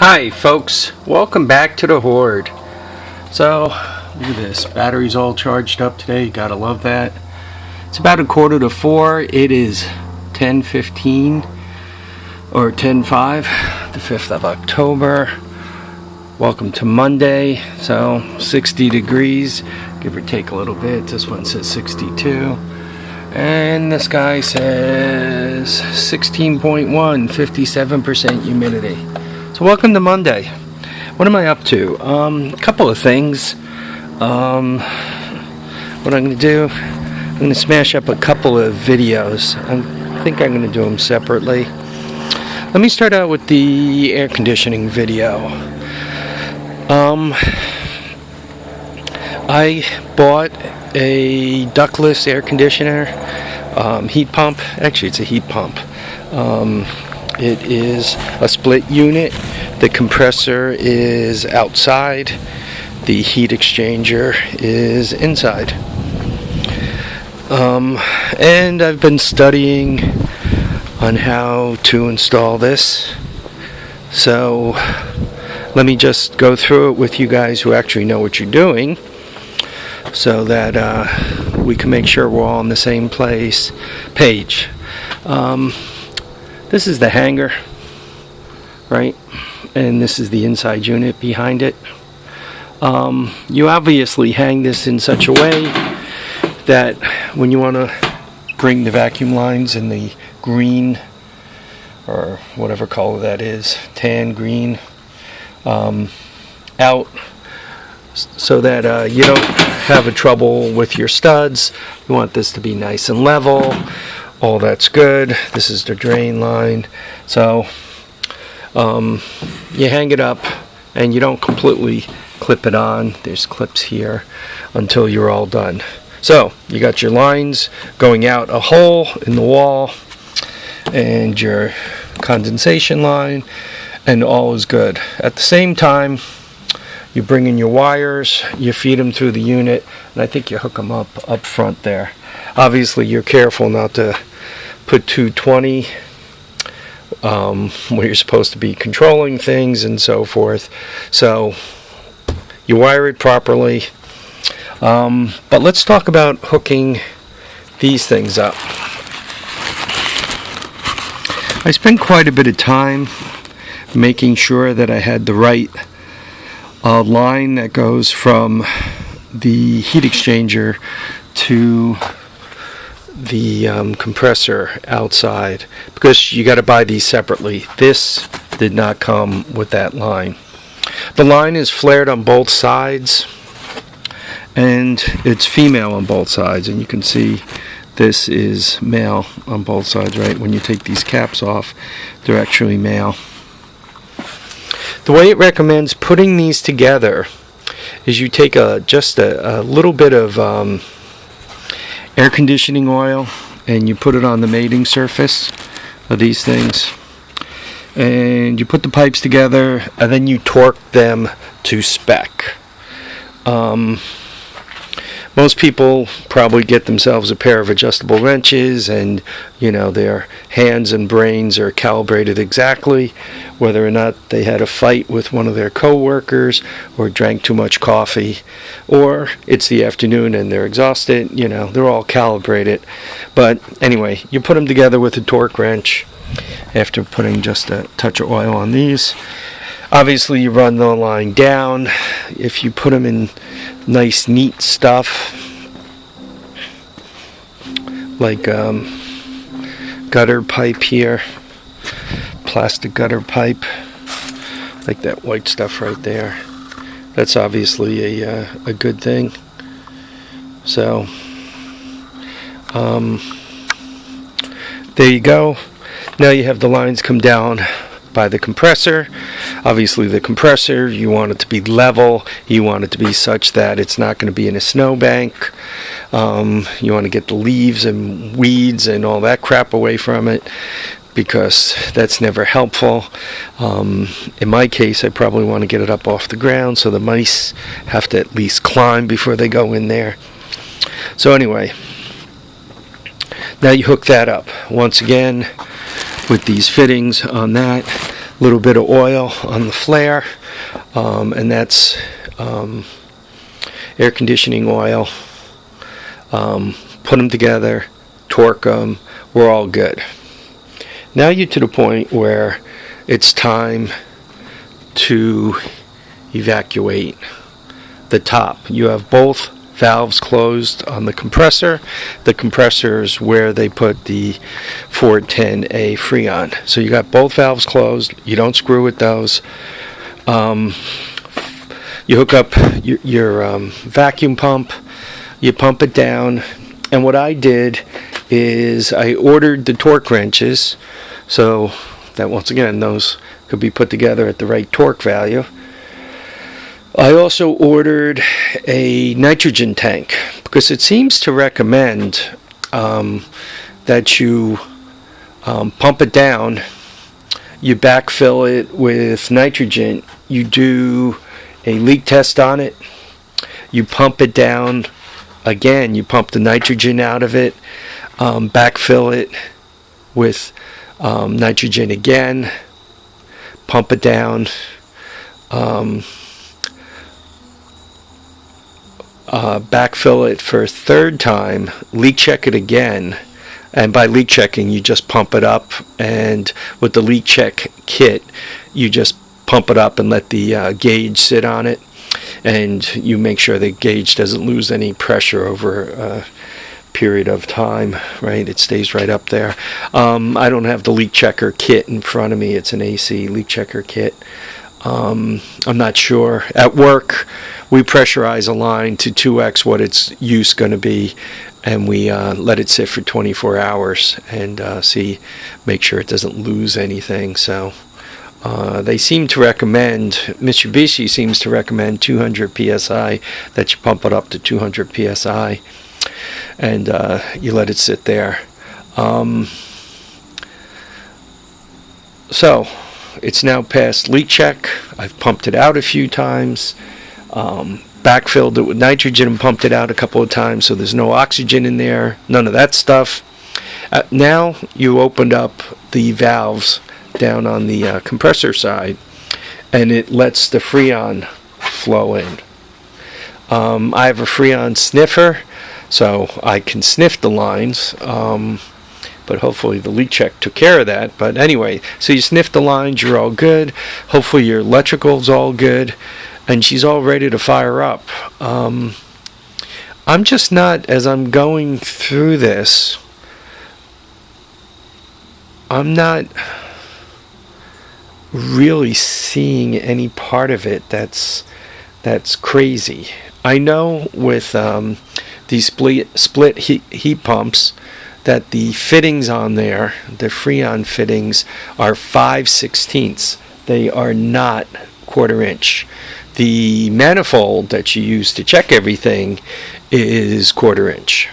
Hi folks, welcome back to the Horde. So, look at this, battery's all charged up today, gotta love that. It's about 3:45, it is 10:15 or 10:05, the 5th of October. Welcome to Monday. So 60 degrees, give or take a little bit. This one says 62. And this guy says 16.1, 57% humidity. So welcome to Monday. What am I up to? A couple of things. What I'm going to do, I'm going to smash up a couple of videos. I think I'm going to do them separately. Let me start out with the air conditioning video. I bought a ductless air conditioner, heat pump. Actually, it's a heat pump. It is a split unit. The compressor is outside. The heat exchanger is inside. And I've been studying on how to install this. So let me just go through it with you guys who actually know what you're doing, so that we can make sure we're all on the same page. This is the hanger, right? And this is the inside unit behind it. You obviously hang this in such a way that when you want to bring the vacuum lines in the green, or whatever color that is, tan, green, out, so that you don't have a trouble with your studs. You want this to be nice and level. All that's good. This is the drain line. So you hang it up and you don't completely clip it on. There's clips here until you're all done. So you got your lines going out a hole in the wall and your condensation line, and all is good. At the same time, you bring in your wires, you feed them through the unit, and I think you hook them up front there. Obviously, you're careful not to put 220 where you're supposed to be controlling things and so forth. So you wire it properly. But let's talk about hooking these things up. I spent quite a bit of time making sure that I had the right line that goes from the heat exchanger to the compressor outside, because you got to buy these separately. This did not come with that line. The line is flared on both sides, and it's female on both sides, and you can see this is male on both sides, right? When you take these caps off, they're actually male. The way it recommends putting these together is you take just a little bit of air conditioning oil and you put it on the mating surface of these things, and you put the pipes together and then you torque them to spec. Most people probably get themselves a pair of adjustable wrenches, and their hands and brains are calibrated exactly, whether or not they had a fight with one of their co-workers or drank too much coffee, or it's the afternoon and they're exhausted. They're all calibrated. But anyway, you put them together with a torque wrench after putting just a touch of oil on these. Obviously, you run the line down. If you put them in nice, neat stuff like gutter pipe here, plastic gutter pipe, like that white stuff right there, that's obviously a good thing. So there you go. Now you have the lines come down by the compressor. Obviously, the compressor, you want it to be level. You want it to be such that it's not going to be in a snowbank. You want to get the leaves and weeds and all that crap away from it, because that's never helpful. In my case, I probably want to get it up off the ground so the mice have to at least climb before they go in there. So anyway, now you hook that up once again with these fittings on that. little bit of oil on the flare, and that's air conditioning oil. Put them together, torque them, we're all good. Now you're to the point where it's time to evacuate the top. You have both valves closed on the compressor. The compressor is where they put the 410A Freon. So you got both valves closed. You don't screw with those. You hook up your vacuum pump. You pump it down. And what I did is I ordered the torque wrenches, so that once again those could be put together at the right torque value. I also ordered a nitrogen tank because it seems to recommend that you pump it down, you backfill it with nitrogen, you do a leak test on it, you pump it down again, you pump the nitrogen out of it, backfill it with nitrogen again, pump it down, backfill it for a third time, leak check it again, and by leak checking you just pump it up, and with the leak check kit you just pump it up and let the gauge sit on it, and you make sure the gauge doesn't lose any pressure over a period of time, right? It stays right up there. I don't have the leak checker kit in front of me. It's an AC leak checker kit. I'm not sure. At work, we pressurize a line to 2x what its use going to be, and we let it sit for 24 hours and make sure it doesn't lose anything. So they seem to recommend, Mitsubishi seems to recommend 200 psi, that you pump it up to 200 psi and you let it sit there. So it's now past leak check. I've pumped it out a few times, backfilled it with nitrogen and pumped it out a couple of times, so there's no oxygen in there, none of that stuff. Now you opened up the valves down on the compressor side, and it lets the Freon flow in. I have a Freon sniffer, so I can sniff the lines, but hopefully the leak check took care of that. But anyway, so you sniff the lines, you're all good. Hopefully your electrical's all good, and she's all ready to fire up. I'm just not, as I'm going through this, I'm not really seeing any part of it that's crazy. I know with these split heat pumps that the fittings on there, the Freon fittings, are 5/16. They are not 1/4 inch. The manifold that you use to check everything is 1/4 inch.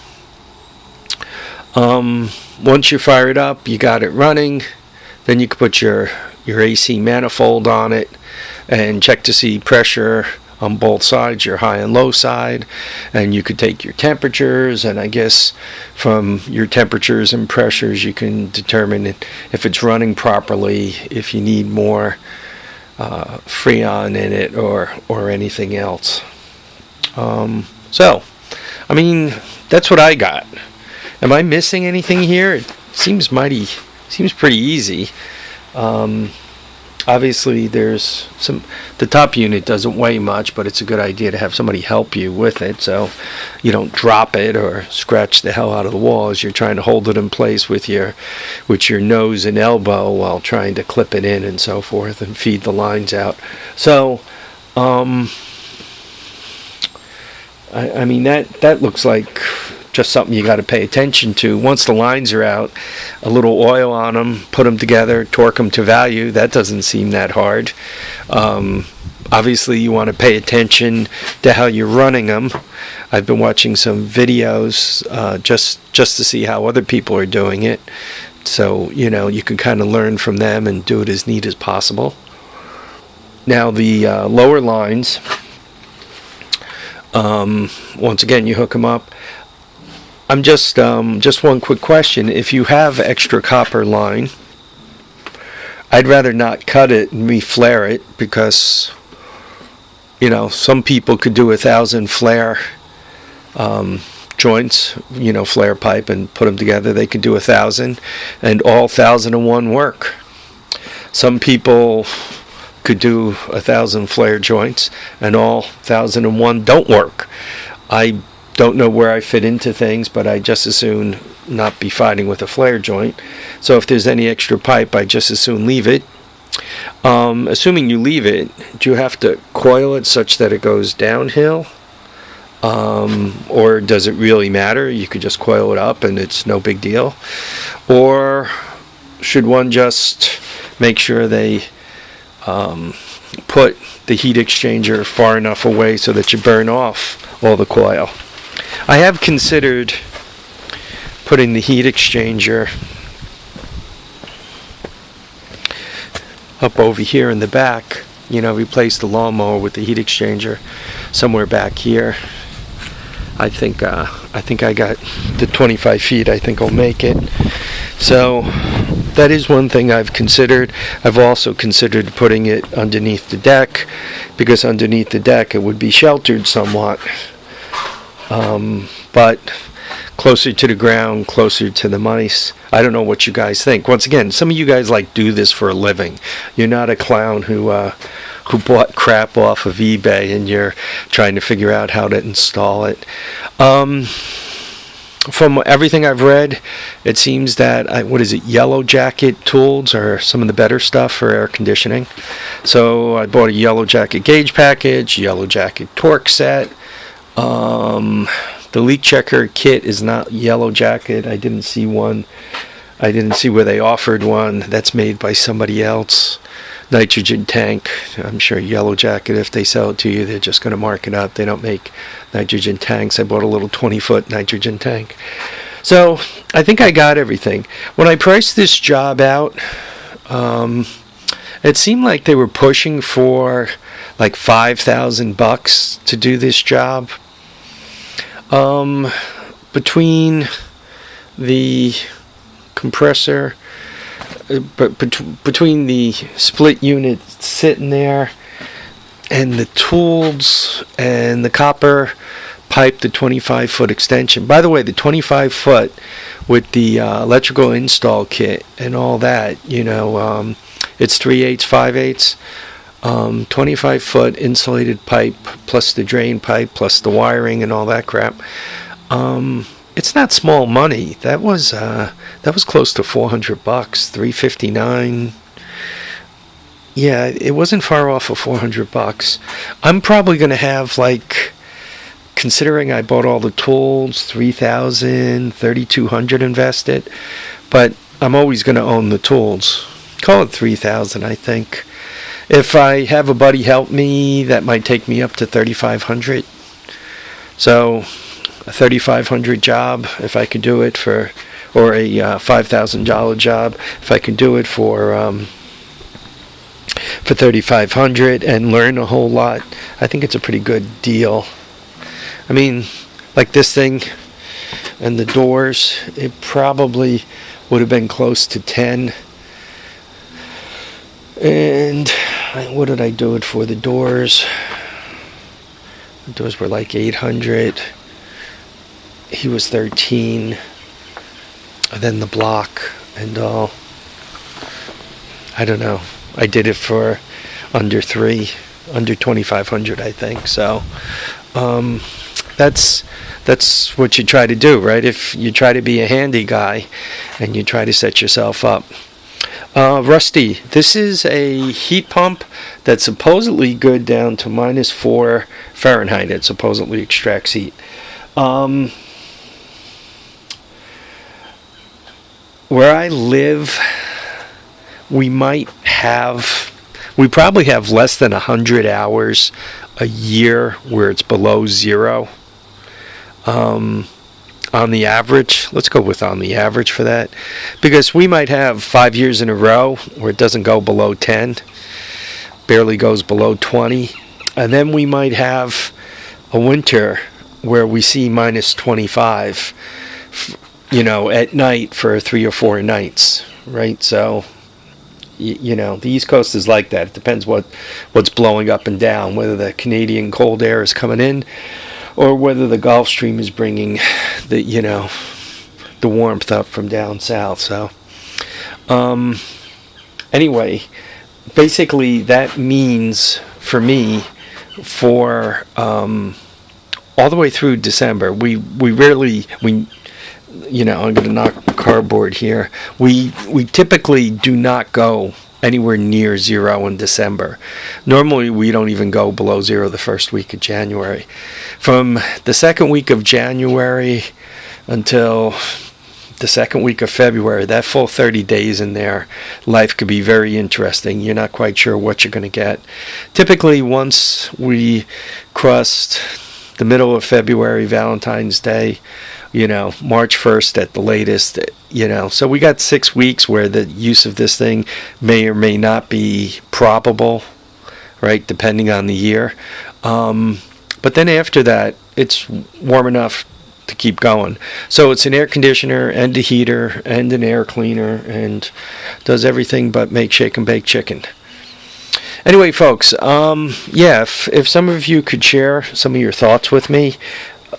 Once you fire it up, you got it running, then you can put your AC manifold on it and check to see pressure on both sides, your high and low side, and you could take your temperatures, and I guess from your temperatures and pressures you can determine if it's running properly, if you need more Freon in it or anything else. So I mean, that's what I got. Am I missing anything here? It seems pretty easy. Obviously there's the top unit doesn't weigh much, but it's a good idea to have somebody help you with it so you don't drop it or scratch the hell out of the wall as you're trying to hold it in place with your nose and elbow while trying to clip it in and so forth and feed the lines out. So I mean that looks like just something you got to pay attention to. Once the lines are out, a little oil on them, put them together, torque them to value. That doesn't seem that hard. Obviously you want to pay attention to how you're running them. I've been watching some videos just to see how other people are doing it, so you can kind of learn from them and do it as neat as possible. Now the lower lines, once again you hook them up. I'm just one quick question. If you have extra copper line, I'd rather not cut it and re-flare it, because some people could do 1,000 flare joints, flare pipe, and put them together. They could do 1,000, and all 1,001 work. Some people could do 1,000 flare joints, and all 1,001 don't work. I don't know where I fit into things, but I just as soon not be fighting with a flare joint. So if there's any extra pipe, I just as soon leave it. Assuming you leave it, do you have to coil it such that it goes downhill? Or does it really matter? You could just coil it up and it's no big deal. Or should one just make sure they put the heat exchanger far enough away so that you burn off all the coil? I have considered putting the heat exchanger up over here in the back, replace the lawnmower with the heat exchanger somewhere back here. I think I got the 25 feet. I think I'll make it. So that is one thing I've considered. I've also considered putting it underneath the deck, because underneath the deck it would be sheltered somewhat, but closer to the ground, closer to the mice. I don't know what you guys think. Once again, some of you guys do this for a living. You're not a clown who bought crap off of eBay and you're trying to figure out how to install it. From everything I've read, it seems that Yellow Jacket tools are some of the better stuff for air conditioning. So I bought a Yellow Jacket gauge package, Yellow Jacket torque set. The leak checker kit is not Yellow Jacket. I didn't see one. I didn't see where they offered one. That's made by somebody else. Nitrogen tank. I'm sure Yellow Jacket, if they sell it to you, they're just going to mark it up. They don't make nitrogen tanks. I bought a little 20-foot nitrogen tank. So I think I got everything. When I priced this job out, it seemed like they were pushing for like $5,000 to do this job. Between the compressor, between the split unit sitting there and the tools and the copper pipe, the 25-foot extension. By the way, the 25-foot with the electrical install kit and all that, it's 3/8, 5/8. 25-foot insulated pipe plus the drain pipe plus the wiring and all that crap. It's not small money. That was close to $400, $359. Yeah, it wasn't far off of $400. I'm probably going to have, considering I bought all the tools, $3,000, $3,200 invested, but I'm always going to own the tools. Call it $3,000, I think. If I have a buddy help me, that might take me up to $3,500. So a $3,500 job, if I could do it for, or a $5,000 job, if I could do it for $3,500 and learn a whole lot, I think it's a pretty good deal. I mean, like this thing and the doors, it probably would have been close to 10. And what did I do it for? The doors were like 800. He was 13. And then the block and all. I don't know. I did it for under 2,500, I think. So that's what you try to do, right? If you try to be a handy guy and you try to set yourself up. Rusty, this is a heat pump that's supposedly good down to -4 Fahrenheit. It supposedly extracts heat. Where I live, we probably have less than 100 hours a year where it's below zero. On the average, let's go with on the average for that, because we might have 5 years in a row where it doesn't go below 10, barely goes below 20, and then we might have a winter where we see -25, at night for 3 or 4 nights, right? So you know, the East Coast is like that. It depends what's blowing up and down, whether the Canadian cold air is coming in or whether the Gulf Stream is bringing the, you know, the warmth up from down south. So anyway, basically that means for me, for all the way through December, we rarely, you know, I'm going to knock cardboard here. We typically do not go anywhere near zero in December. Normally, we don't even go below zero the first week of January. From the second week of January until the second week of February, that full 30 days in there, life could be very interesting. You're not quite sure what you're going to get. Typically, once we crossed the middle of February, Valentine's Day, you know, March 1st at the latest, you know. So we got 6 weeks where the use of this thing may or may not be probable, right, depending on the year. But then after that, it's warm enough to keep going. So it's an air conditioner and a heater and an air cleaner and does everything but make shake and bake chicken. Anyway, folks, yeah, if some of you could share some of your thoughts with me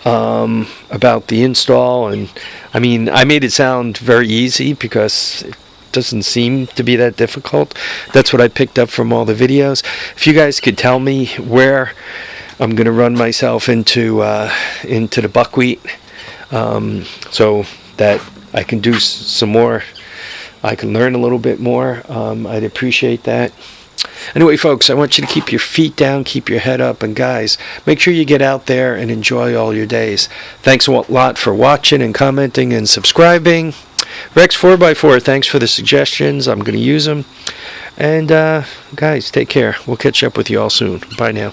about the install, and I mean, I made it sound very easy because it doesn't seem to be that difficult. That's what I picked up from all the videos. If you guys could tell me where I'm going to run myself into the buckwheat, so that I can do some more, I can learn a little bit more, I'd appreciate that. Anyway, folks, I want you to keep your feet down, keep your head up, and guys, make sure you get out there and enjoy all your days. Thanks a lot for watching and commenting and subscribing. Rex 4x4, thanks for the suggestions. I'm going to use them. And guys, take care. We'll catch up with you all soon. Bye now.